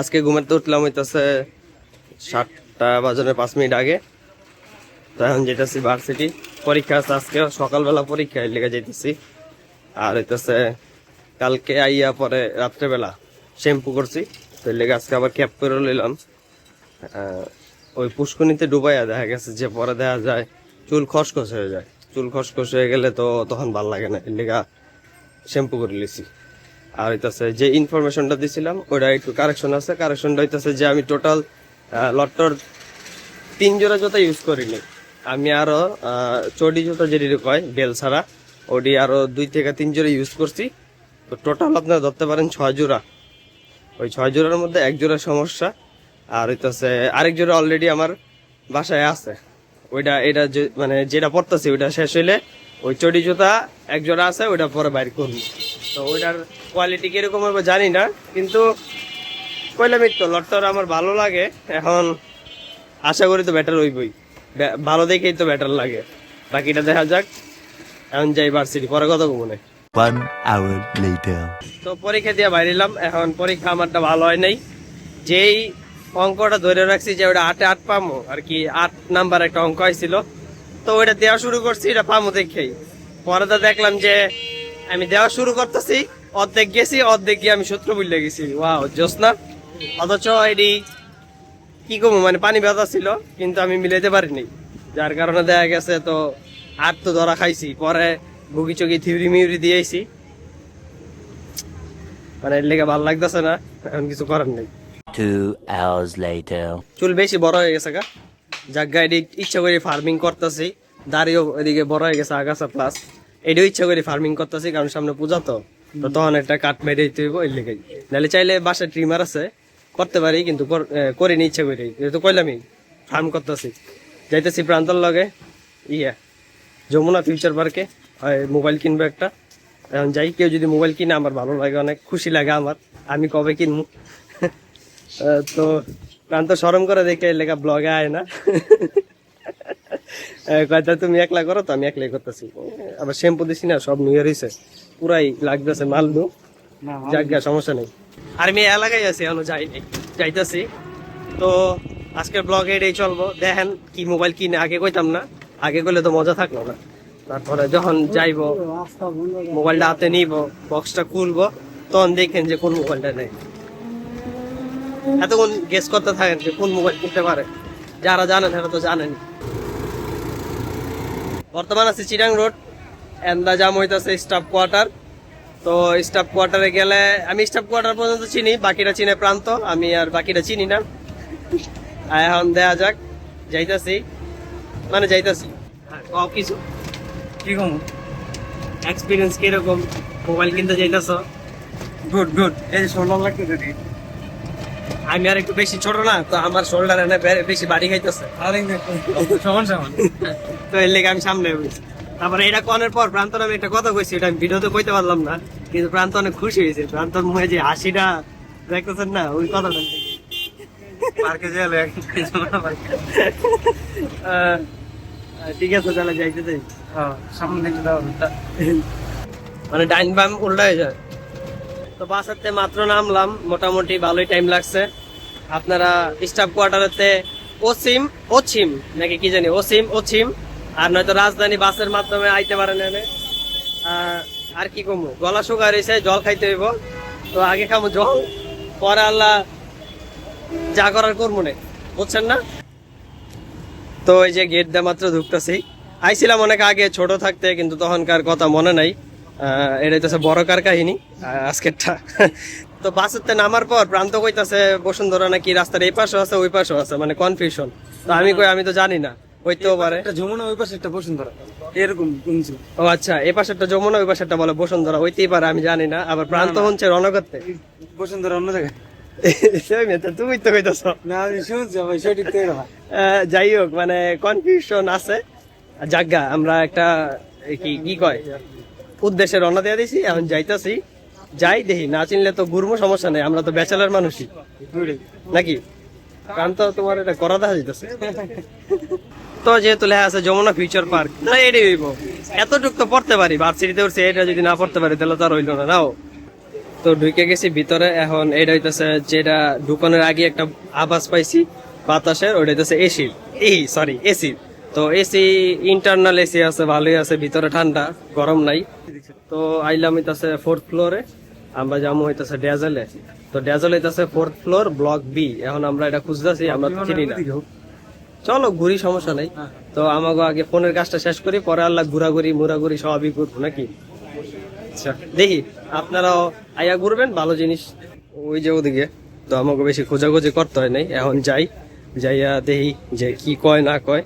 আজকে ঘুমাতে উঠলাম হইতেছে 7:05 আগে। তো এখন যেতেছি ভার্সিটি, পরীক্ষা আছে আজকে সকালবেলা পরীক্ষা, এর লেগে যেতেছি। আর হইতেছে কালকে আইয়া পরে রাত্রেবেলা শ্যাম্পু করছি, তো এর লেগে আজকে আবার ক্যাপ করে নিলাম। ওই পুষ্কনিতে ডুবাইয়া দেখা গেছে যে পরে দেখা যায় চুল খসখস হয়ে যায়, চুল খসখস হয়ে গেলে তো তখন ভাল লাগে না, এর লেগে শ্যাম্পু করে লিছি। আর হইতেছে যে ইনফরমেশনটা দিছিলাম ওটা একটু কারেকশন আছে। কারেকশনটা হইতেছে যে আমি টোটাল লট্টর 3 জোড়া জুতা ইউজ করিনি। আমি আরো চডি জুতা যেটি কয় বেল ছাড়া, ওটি আরো 2 থেকে 3 জোড়া ইউজ করছি। তো টোটাল আপনারা ধরতে পারেন 6 জোড়া। ওই 6 জোড়ার মধ্যে 1 জোড়া সমস্যা, আর হইতেছে আরেক জোড়া অলরেডি আমার বাসায় আছে। ওইটা এটা মানে যেটা পড়তেছি ওইটা শেষ হইলে ওই চডি জুতা 1 জোড়া আছে, ওইটা পরে বাইর করবো। তো ওইটার কোয়ালিটি কিরকম হবে জানি না, কিন্তু কইলামই তো লট্টর আমার ভালো লাগে। এখন আশা করি তো ব্যাটার হইবই, ভালো দেখেই তো ব্যাটার লাগে। বাকিটা দেখা যাক। এখন যাই ভার্সিটি, পরে কথা মনে। 1 hour later. তো পরীক্ষা দিয়ে বাইরেলাম। এখন পরীক্ষা আমারটা ভালো হয় নাই। যেই অঙ্কটা ধরে রাখছি যে ওটা 8-এ 8 পামো আর কি, 8 নাম্বার একটা অঙ্ক হয়েছিল, তো ওইটা দেওয়া শুরু করছি, এটা পামো দেখেই। পরে তো দেখলাম যে আমি দেওয়া শুরু করতেছি, অর্ধেক গেছি, অর্ধেক গিয়ে আমি সূত্র বুঝলে গেছি। ওয়াও জোস না? অথচ এটি কি কমু মানে পানি ব্যথা ছিল, কিন্তু আমি মিলাইতে পারিনি, যার কারণে দেখা গেছে তো 8 তো ধরা খাইছি। পরে বুকি চুকি থিউরি মিউরি দিয়েছি, মানে এর লেগে ভালো লাগতেছে না, এখন কিছু করার নেই। 2 hours later. চুল বেশি বড় হয়ে গেছে গা, জায়গা এটি ইচ্ছা করে ফার্মিং করতেছি। দাড়িও এদিকে বড় হয়ে গেছে আগাছা প্লাস, এটাও ইচ্ছা করে ফার্মিং করতেছি, কারণ সামনে পূজা তো তখন একটা কাট মেরে দিতে হইব, এর লেগে। নাহলে চাইলে বাসায় ট্রিমার আছে করতে পারি, কিন্তু করিনি ইচ্ছা করে। তো কইলামই ফার্ম করতেছি। যাইতেছি প্রান্তর লগে যমুনা ফিউচার পার্কে, মোবাইল কিনবো একটা। এখন যাই, কেউ যদি মোবাইল কিনে আমার ভালো লাগে, অনেক খুশি লাগে আমার। আমি কবে কিনবো তো প্রান্ত সরম করে দেখে লেখা ব্লগে আয় না কয়টা তুমি একলা করো, তো আমি একলাই করতেছি। আবার শ্যাম্পু দিছি না, সব নিয়ে রয়েছে, পুরাই লাগতেছে মালদু। জায়গা সমস্যা নেই। আর আমি এলাকায় আছি, এখনো যাইনি, যাইতেছি। তো আজকের ব্লগে এটাই চলবো। দেখেন কি মোবাইল কিনে, আগে কইতাম না, আগে করলে তো মজা থাকলো না। তারপরে যখন যাইবো মোবাইলটা হাতে নিব, বক্সটা খুলবো, তখন দেখেন যে কোন মোবাইলটা নেই। এতক্ষণ গেস করতে থাকেন যে কোন মোবাইল কিনতে পারে, যারা জানেন তারা তো জানেন। বর্তমান আছে চিটাং রোড, এন্দা জাম হইতেছে স্টাফ কোয়ার্টার। তো স্টাফ কোয়ার্টারে গেলে, আমি স্টাফ কোয়ার্টার পর্যন্ত চিনি, বাকিটা চিনে প্রান্ত, আমি আর বাকিটা চিনি না। এখন দেখা যাক, যাইতাছি মানে যাইতাছি। কিছু কি কম এক্সপিরিয়েন্স কিরকম, মোবাইল কিনতে যাইতেছ? Good good. এই শোল্ডার লাগতে যদি আমি আর একটু বেশি ছোট না, তো আমার শোল্ডার এনে বেশি বাড়ি খাইতেছে, সমান সমান। তো এর লেগে আমি সামনে হয়েছি। তারপরে এটা কনের পর প্রান্তর আমি একটা কথা কইছি, এটা আমি ভিডিওতে কইতে পারলাম না, কিন্তু প্রান্ত অনেক খুশি হয়েছে। প্রান্তর মুখে যে হাসিটা দেখতেছেন না, ওই কথাটা পার্কে গেলে ঠিক আছে, তাহলে যাইতে চাই। সামনে দেখতে দাও, মানে ডাইন বাম উল্টা হয়ে যায়। তো বাসাতে মাত্র নামলাম, মোটামুটি ভালোই টাইম লাগছে। আপনারা স্টাফ কোয়ার্টারেতে ওছিম নাকি কি জানি, ওছিম আর নয়তো রাজধানী বাসের মাধ্যমে আইতে পারেন এনে। আর কি কমু, গলা শুকা রয়েছে, জল খাইতে হইব। তো আগে খামু জল, পরে আল্লাহ যা করার করবো না, বুঝছেন না? তো এই যে গেট দিয়ে মাত্র ঢুকতেছি। আইছিলাম অনেক আগে ছোট থাকতে, কিন্তু তখনকার কথা মনে নাই। এটা হইতেছে বড়কার কাহিনী আজকেরটা। তো বাসেতে নামার পর প্রান্ত কইতাছে বসুন্ধরা নাকি রাস্তার এই পাশে আছে ওই পাশে আছে, মানে কনফিউশন। তো আমি কই আমি তো জানি না, হইতেও পারে যমুনা ওই পাশে একটা বসুন্ধরা, এরকম শুনছি। ও আচ্ছা, এই পাশে একটা যমুনা, ওই পাশে একটা বলে বসুন্ধরা, হইতেই পারে, আমি জানি না। আবার প্রান্ত হচ্ছে রণগতে, বসুন্ধরা অন্য জায়গায়। তুমি তো কইতাছ না, আমি শুনছি ভাই, সঠিক তো এরকম। যাই হোক, মানে কনফিউশন আছে। জাগা আমরা একটা কি কয় উদ্দেশ্যে রওনা দিয়ে দিছি, এখন যাইতাছি। যাই দেখি, না চিনলে তো ঘুরবো, সমস্যা নেই, আমরা তো ব্যাচেলার মানুষই নাকি। কারণ তো তোমার এটা করা দেখা যাইতেছে। তো যেহেতু লেখা আছে যমুনা ফিউচার পার্ক, না এটাই হইব, এতটুক তো পড়তে পারি। ভার্সিটিতে উঠছে, এটা যদি না পড়তে পারি তাহলে তো আর হইলো না। নাও তো ঢুকে গেছি ভিতরে। এখন এটা হইতেছে যেটা ঢুকানোর আগে একটা আওয়াজ পাইছি বাতাসের, ওটা হইতেছে এসি। তো এসি ইন্টারনাল এসি আছে, ভালোই আছে, ভিতরে ঠান্ডা, গরম নাই। তো আইলাম হইতেছে 4th ফ্লোরে, আমরা যাবো হইতেছে ড্যাজেলে। তো ড্যাজেল হইতেছে 4th ফ্লোর, ব্লক বি। এখন আমরা এটা খুঁজতেছি, আমরা তো চিনি না। চলো ঘুরি, সমস্যা নাই। তো আমাকে আগে ফোনের কাজটা শেষ করি, পরে আল্লাহ ঘোরাঘুরি মুরাঘুরি সবই ঘুরবো নাকি। আচ্ছা দেখি, আপনারাও আইয়া ঘুরবেন, ভালো জিনিস ওই যে ওদিকে। তো আমাকে বেশি খোঁজাখুঁজি করতে হয় নাই, এখন যাইয়া দেখি যে কি কয় না কয়।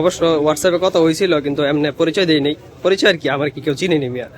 অবশ্য হোয়াটসঅ্যাপে কথা হয়েছিল, কিন্তু এমনি পরিচয় দেই নেই। পরিচয় আর কি, আমার কি কেউ চিনি নি মিয়া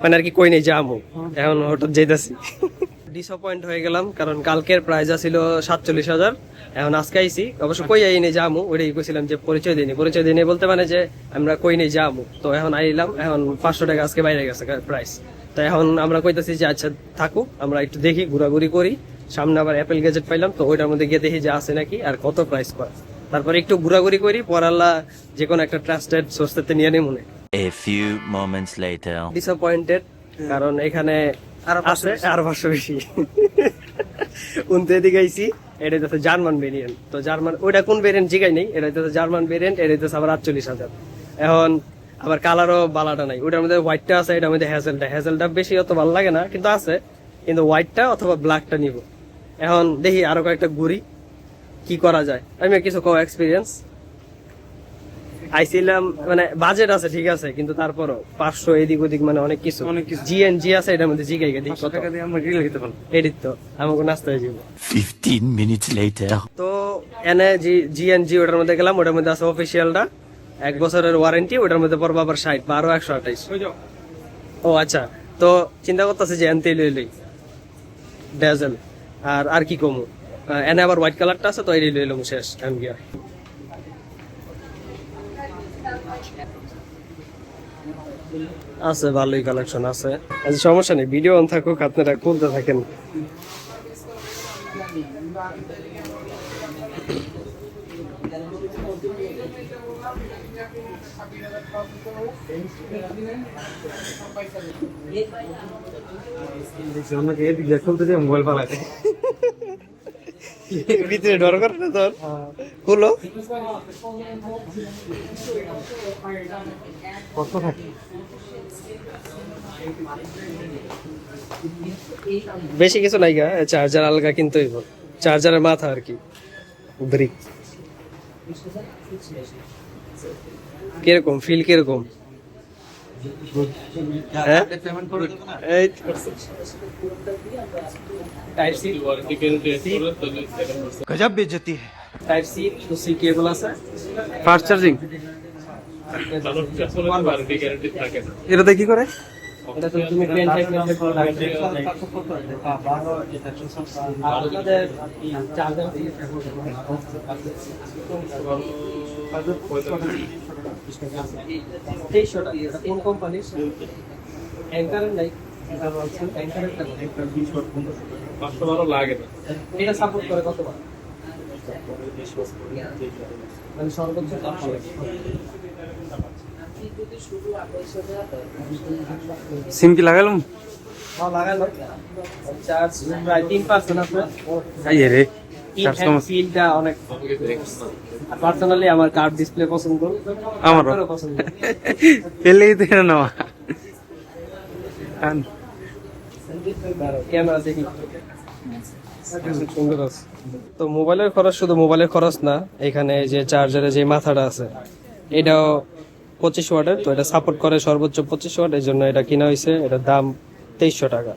মানে আর কি কই নেই যে আমু, এখন হঠাৎ যাইতাছি। ডিসঅ্যাপয়েন্ট হয়ে গেলাম, কারণ কালকের প্রাইস ছিল 47,000, এখন আজকে আইছি। অবশ্য কই আইনি যামু, ওইটাই কইছিলাম যে পরিচয় দিইনি বলতে মানে যে আমরা কই নেই যামু। তো এখন আইলাম, এখন 500 টাকা আজকে বাইরে গেছে প্রাইস। তো এখন আমরা কইতাছি যে আচ্ছা থাকুক, আমরা একটু দেখি, ঘোরাঘুরি করি। সামনে আবার অ্যাপেল গ্যাজেট পাইলাম, তো ওইটার মধ্যে গিয়ে দেখি যে আছে নাকি আর কত প্রাইস কয়। তারপরে একটু ঘোরাঘুরি করি, পর আল্লাহ যে কোনো একটা ট্রাস্টেড সোর্স থেকে নিয়ে নিই মনে। A few moments later. Disappointed, কারণ এখানে আছে আর 500 বেশি। উনতে দিকে আইছি, এটা হচ্ছে জার্মান ভেরিয়েন্ট। তো জার্মান ওইটা কোন ভেরিয়েন্ট জিগাই নেই, এটা হচ্ছে জার্মান ভেরিয়েন্ট, এটা হচ্ছে আবার 48,000। এখন আবার কালারও বালাটা নাই, ওটার মধ্যে হোয়াইটটা আছে, এটার মধ্যে হ্যাজেলটা বেশি অত ভালো লাগে না, কিন্তু আছে। কিন্তু হোয়াইটটা অথবা ব্ল্যাকটা নিব। এখন দেখি আরো কয়েকটা ঘুরি, কি করা যায়। আমি কিছু কো এক্সপিরিয়েন্স আইছিলাম, মানে বাজেট আছে ঠিক আছে, কিন্তু তারপরও 500 এদিক ওদিক, মানে অনেক কিছু জিএনজি আছে এটার মধ্যে। জিগাই গেছি কত টাকা দিয়ে আমরা গ্রিল খেতে পারবো। এডিট, তো আমাকে নাস্তা হয়ে যাবো। 15 minutes later. তো এনে জিএনজি ওটার মধ্যে গেলাম, ওটার মধ্যে আছে অফিসিয়ালটা 1 বছরের ওয়ারেন্টি, ওটার মধ্যে পড়বো আবার 60, 12, 128। ও আচ্ছা, তো চিন্তা করতেছে যে এনতে লই ড্যাজেল। আর কি কমু, এনে আবার হোয়াইট কালারটা আছে, তো এই লইলাম শেষ। এখন গিয়া আছে, ভালোই কালেকশন আছে। আচ্ছা সমস্যা নেই, ভিডিও অন থাকুক, আপনারা খুলতে থাকেন। আমাকে এদিক দিয়ে খুলতে দিয়ে মোবাইল পালাতে ভিতরে ডর করে না তোর? খুলো। কত থাকে? বেশি কিছু নাই গা, চার্জার আলগা কিনতে হইব, চার্জারের মাথা আর কি, ব্রিক। কিরকম ফিল, কিরকম? হ্যাঁ এই টাইপ সি, गजब बेइज्जती है. Type C to C cable আছে, ফাস্ট চার্জিং। এটাতে কি করে? এটা তো তুমি পেন টাইপ লাগাতে কোন কোম্পানি অ্যাঙ্কারের নাই, এটা সাপোর্ট করে কত বার, মানে সর্বোচ্চ সিম কি লাগালাম? লাগানো চার্জ প্রায় 3% আছে। এই রে ফিলটা অনেক, পার্সোনালি আমার কার্ড ডিসপ্লে পছন্দ, আমারও পছন্দ। পেলেই তো এটা নেওয়া। ক্যামেরা দেখি সুন্দর আছে। তো মোবাইলের খরচ শুধু মোবাইলের খরচ না, এখানে যে চার্জারের যে মাথাটা আছে এটাও 25 ওয়াটের। তো এটা সাপোর্ট করে সর্বোচ্চ 25 ওয়াট, এই জন্য এটা কিনা হয়েছে। এটার দাম 2300 টাকা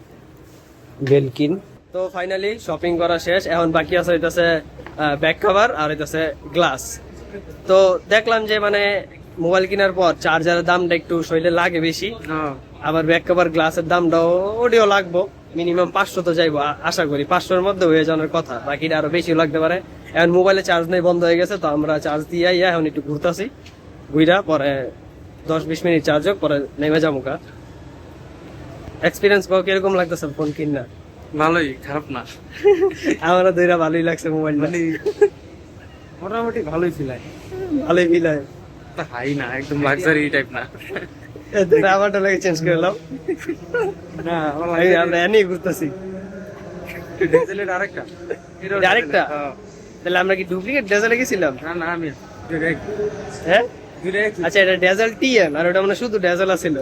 বেলকিন। তো ফাইনালি শপিং করা শেষ, এখন বাকি আছে হইতাছে ব্যাক কভার আর হইতাছে গ্লাস। তো দেখলাম যে মানে মোবাইল কেনার পর চার্জারের দামটা একটু শরীরে লাগে বেশি, আবার ব্যাক কভার গ্লাসের দামটাও ওটিও লাগবো। মিনিমাম 500 তো যাইবো আশা করি, 500-এর মধ্যে হয়ে যাওয়ার কথা, বাকিটা আরো বেশি লাগতে পারে। এখন মোবাইলে চার্জ নেই, বন্ধ হয়ে গেছে, তো আমরা চার্জ দিয়ে এখন একটু ঘুরতেছি, ঘুরা পরে 10-20 মিনিট চার্জ হোক, পরে নেমে যাবো। এক্সপিরিয়েন্স কিরকম লাগতেছে ফোন কিনা? ভালোই, খারাপ না। আমারও দুইটা ভালোই লাগছে মোবাইল, মানে মোটামুটি ভালোই ফিল হয়। ভালোই ফিল হয়। হাই না, একদম লাক্সারি টাইপ না। আমারটা লাগে চেঞ্জ করে নাও। না আমার আমরা এনে ঘুরতেছি। ডিজেলের আরেকটা এটা আরেকটা? তাহলে আমরা কি ডুপ্লিকেট ডেজালে গেছিলাম? না না আমি ডিরেক্ট হ্যাঁ ডিরেক্ট আচ্ছা, এটা ডেজাল টিএন আর ওটা মানে শুধু ডেজাল ছিল।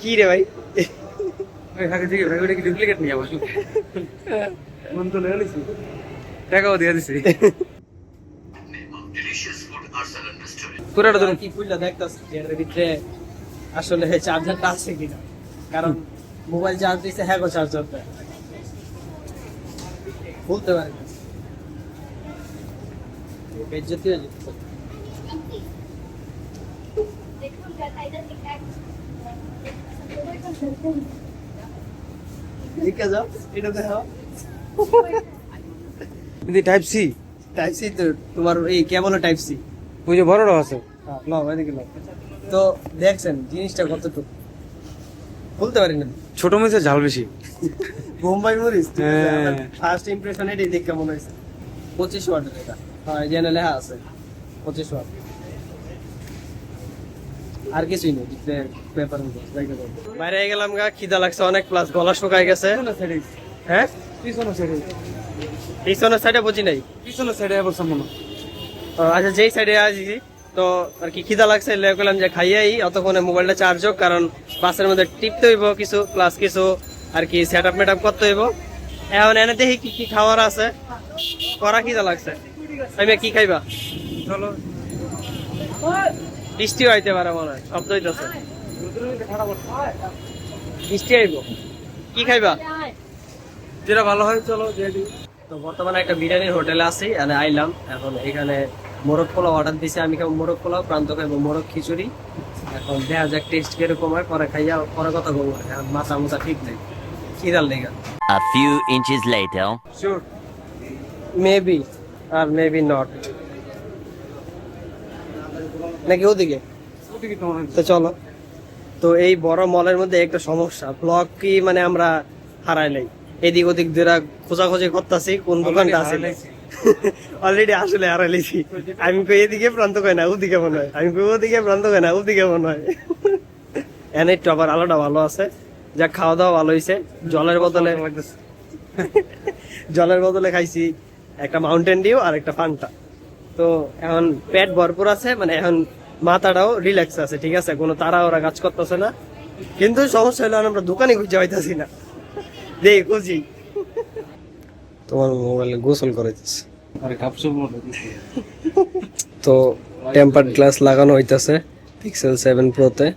কি রে ভাই? ওই আগে থেকে ভাই ওটা কি ডুপ্লিকেট নিয়ে আবার মন তো লয়ে লিছি টাকাও দিয়ে দিছি পুরাটা ধরুন কি খুললা দেখতাছি এর ভিতরে আসলে চার্জারটা আছে কিনা, কারণ মোবাইল চার্জ দিছে হ্যাঁ গো চার্জারটা বলতে পারি না। বেজ্জতি হয়ে যেত। দেখে যাও, এটা দেখো। কিন্তু টাইপ সি টাইপ সি তো তোমার এই কেবল টাইপ সি। ওই যে বড়টাও আছে নাও এদিকে নাও। তো দেখছেন জিনিসটা কতটুকু বলতে পারি না। ছোট মরিচের ঝাল বেশি বোম্বাই মরিচ হ্যাঁ। ফার্স্ট ইমপ্রেশন এটাই দেখে মনে হয়েছে 25 ওয়াটের। এটা হ্যাঁ জেনে লেখা আছে 25 ওয়াট, আর কিছুই নেই পেপার। বাইরে গেলাম গা, খিদা লাগছে অনেক, প্লাস গলা শুকায় গেছে। হ্যাঁ পিছনের সাইডে পিছনের সাইডে বুঝি নাই। পিছনের সাইডে আবার সামনে আচ্ছা যেই সাইডে আসি তো আর কি খিদা লাগছে, লেগে গেলাম যে খাইয়াই অতক্ষণে মোবাইলটা চার্জ হোক, কারণ বাসের মধ্যে টিপতে হইব কিছু, প্লাস কিছু আর কি সেট আপ মেট করতে হইব। এখন এনে দেখি কি কি খাওয়ার আছে, করা খিদা লাগছে। আমি কি খাইবা? চলো বৃষ্টিও আইতে পারে মনে হয়, শব্দ হইতেছে। বৃষ্টি আইব, কি খাইবা? যেটা ভালো হয় চলো দিয়ে দিই। তো বর্তমানে একটা বিরিয়ানির হোটেলে আছি, এখানে আইলাম। এখন এখানে মোরগ পোলাও অর্ডার দিছে, আমি খাবো মোরগ পোলাও, প্রান্ত খাইবো মোরগ খিচুড়ি। এখন দেখা যাক টেস্ট কিরকম হয়, পরে খাইয়া পরে কথা বলবো। এখন মাথা মুথা ঠিক নেই, খিদার লেগা। A few inches later. Sure maybe আর মেবি নট, নাকি ওদিকে? ওদিকে তোমার তো চলো। তো এই বড় মলের মধ্যে একটা সমস্যা, ব্লগ কি মানে আমরা হারাইলাই, এদিক ওদিক দিয়ে খোঁজাখুঁজি করতেছি কোন দোকানটা আছে। অলরেডি আসলে হারাইছি। আমি কই এদিকে প্রান্ত কই না ওদিকে মনে হয়, আমি কই ওদিকে প্রান্ত কই না ওদিকে মনে হয়। এনে একটু আবার আলোটা ভালো আছে, যা খাওয়া দাওয়া ভালো হয়েছে। জলের বদলে খাইছি একটা মাউন্টেন ডিউ আর একটা ফান্টা। তো এখন পেট ভরপুর আছে, মানে এখন মাথাটাও রিল্যাক্স আছে, ঠিক আছে, কোনো তারা ওরা কাজ করতেছে না। কিন্তু সমস্যা হলো আমরা দোকানে খুঁজে পাইতেছি না, দেখ খুঁজি। তোমার মোবাইলে গোসল করাইতেছে। আরে কাপসুল মতো তো টেম্পার্ড গ্লাস লাগানো হইতাছে পিক্সেল 7 প্রোতে।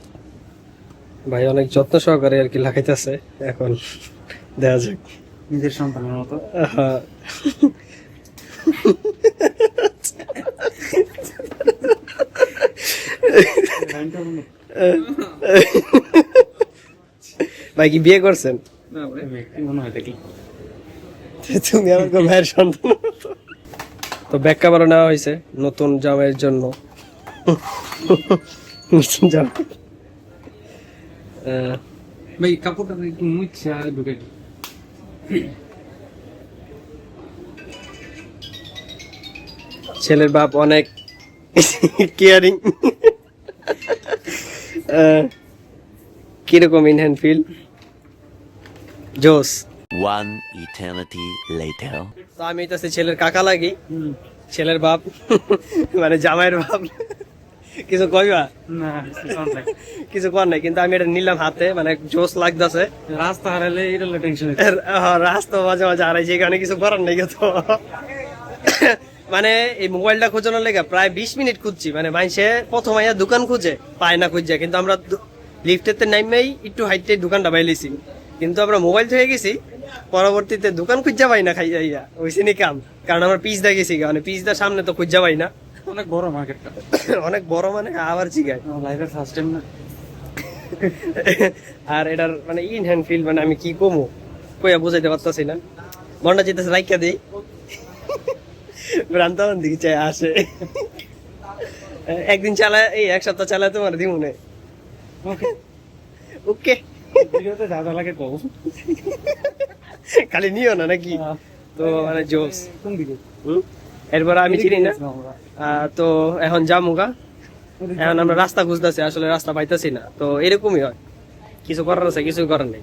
ভাই অনেক যত্ন সহকারে আর কি লাগাইতেছে, এখন দেখা যাক। নিজের সন্তানের মতো হ্যাঁ। ভাই কি বিয়ে করছেন? মনে হয় দেখি তুমি আমাকে ভাইয়ের সন্তান। তো ব্যাগ কাভারও নেওয়া হয়েছে নতুন জামাইয়ের জন্য। নতুন জামাই। ভাই কাপড়টা একটু মুছে ঢুকে দিই। ছেলের বাপ অনেক কেয়ারিং। কিরকম ইন হ্যান্ড ফিল? জোস। One eternity later. তো আমি তো ছেলের কাকা লাগি, ছেলের বাপ মানে জামাইয়ের বাপ। কিছু কইবা? না কিছু কর নাই, কিন্তু আমি এটা নিলাম হাতে, মানে জোস লাগতেছে। রাস্তা হারালে এটা টেনশন রাস্তা মাঝে মাঝে হারাইছে, এখানে কিছু করার নেই তো। মানে এই মোবাইলটা খোঁজানোর লেগে প্রায় 20 মিনিট খুঁজছি, মানে মাইসে প্রথম আইয়া দোকান খুঁজে পায় না খুঁজছে, কিন্তু আমরা লিফটেতে নাইমেই একটু হাইটে দোকানটা বাইলেছি, কিন্তু আমরা মোবাইল থেকে গেছি, পরবর্তীতে দোকান খুঁজা পাই না খাই যাইয়া ওইসে নি কাম, কারণ আমরা পিসদা গেছি, মানে পিসদার সামনে তো খুঁজা পাই না। অনেক বড় মার্কেটটা, অনেক বড়, মানে আবার জিগায় লাইফের ফার্স্ট টাইম না। আর এটার মানে ইন হ্যান্ড ফিল, মানে আমি কি কমু কইয়া বুঝাইতে পারতাছি না। মনটা যেতেছে লাইকা দিই, ভ্রান্তান দিকে চাই আসে। একদিন চালায়, এই এক সপ্তাহ চালায় তোমার দিমুনে। ওকে ওকে, ভিডিওতে যা যা লাগে কও। খালি নিও না নাকি? তো মানে জোস। কোন দিকে? এরপর আমি চিনি না। তো এখন যামুগা, এখন আমরা রাস্তা খুঁজতেছি, আসলে রাস্তা পাইতেছি না, তো এরকমই হয়, কিছু করার আছে, কিছু করার নেই।